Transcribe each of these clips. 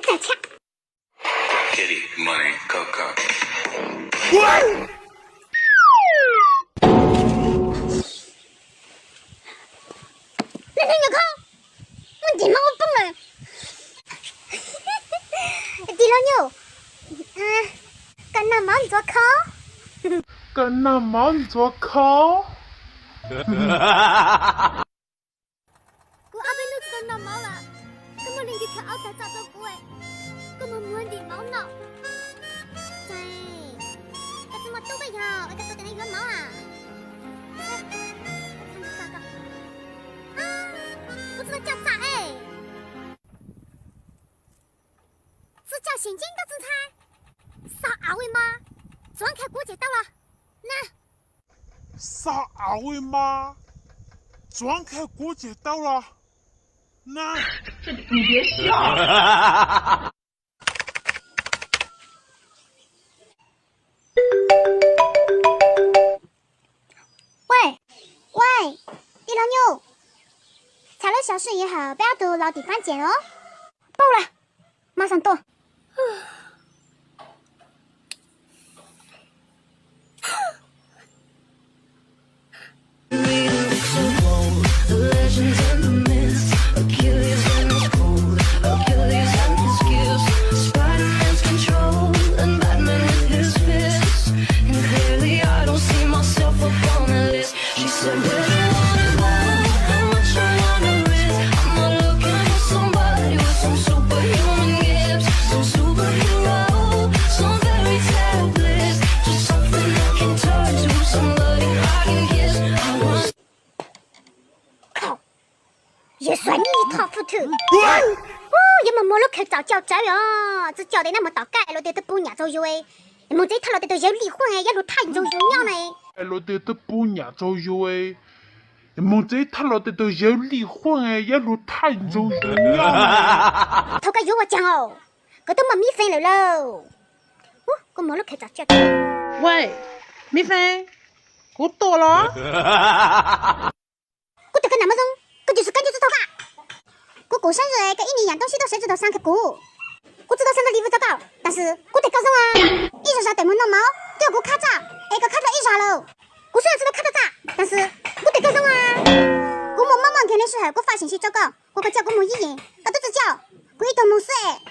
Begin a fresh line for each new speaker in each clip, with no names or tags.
在抢。
Kitty, money, coco.
那你看，我地方我崩了。地老牛，干那忙做考？
干那忙做考？
我阿妹都知道闹毛了，根本连去看奥赛找到过哎，根本没地毛闹。对，这怎么都不要？那个都在那圆毛啊？看这啥个？啊，我知道叫啥哎？是叫现金的姿态，啥二维码？转开过节到了，那。
啥二维码？转开过节到了，那
你别笑。
喂，地老牛，查了小事以后，不要到老地方见哦。报了，马上到。也算你一塌糊涂。也没摸了口罩脚摘哟，只叫得那么大改了，得都半年左右哎。梦这他了得都要离婚哎，要落太就有娘嘞。
了得都半年左右哎，梦这他了得都要离婚哎，要落太就有娘哎。
头个有我讲哦，我都没米粉了喽。我摸了口罩脚。
喂，米粉，我到了。
我这个那么重，我就是感觉是头发。我过生日，跟一年东西都设置到上去过。我知道生日礼物糟糕，但是我得告诉啊，一手上对门弄猫，第二个卡扎，那个卡扎一啥喽？我虽然知道卡扎咋，但是我得告诉啊。我摸妈妈看的时候，我发信息找稿，我可叫我摸一眼，搞得只叫鬼头梦死哎。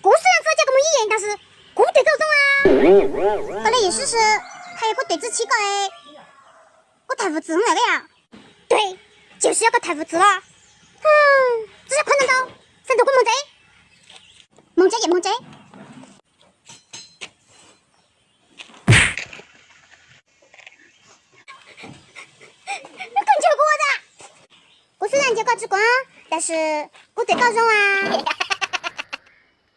我虽然知道叫我摸一眼，但是我得告诉啊。后来也试试，还有个对子奇怪哎，我太无知了个呀。对，就是要个太无知了。这下困难到，上头我梦贼也梦贼。你更叫我的？我虽然叫高之光，但是我得高中啊。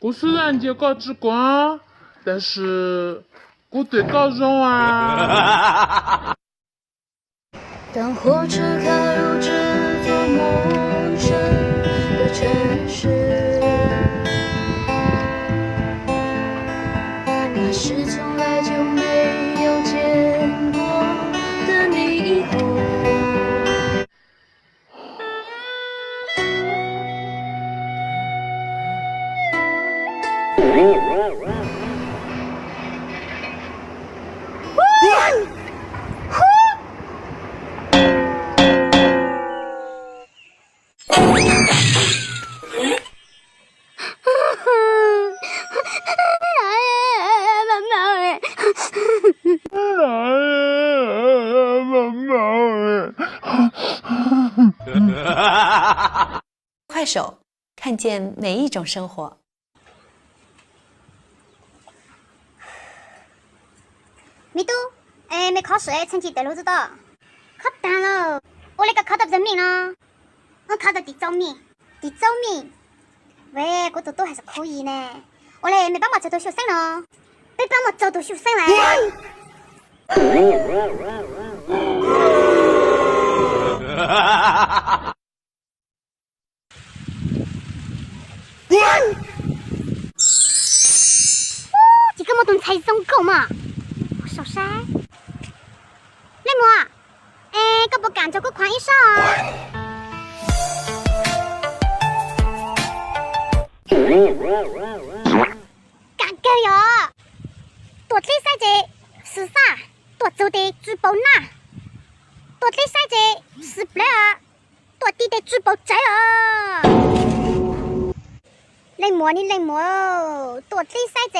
我虽然叫高之光，但是我对高中啊。
当火车开入这座陌生的城市，那是从来就没有见过的霓虹。
快手，看见每一种生活。
没读，没考试，成绩对路子的，可淡了。我那个考到人民了，我考到第9名，喂，我都还是可以呢。我嘞没帮忙找到学生了，没帮忙找到学生嘞。这个么东才送狗嘛？小山，那么，个不敢做个宽衣裳啊。嘎狗哟，多嘴塞子是啥？多走的珠宝哪？多嘴塞子是不了，多地的珠宝在哦。冷漠你冷漠哦，多嘴塞子，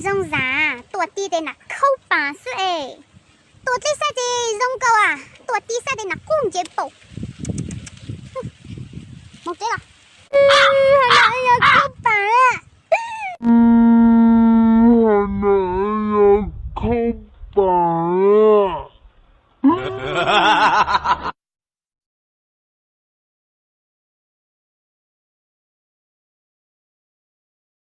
容啥？多地的那口巴是哎，多嘴塞子容狗啊，多地塞的那公节包。没嘴了。哎呀，口巴啊！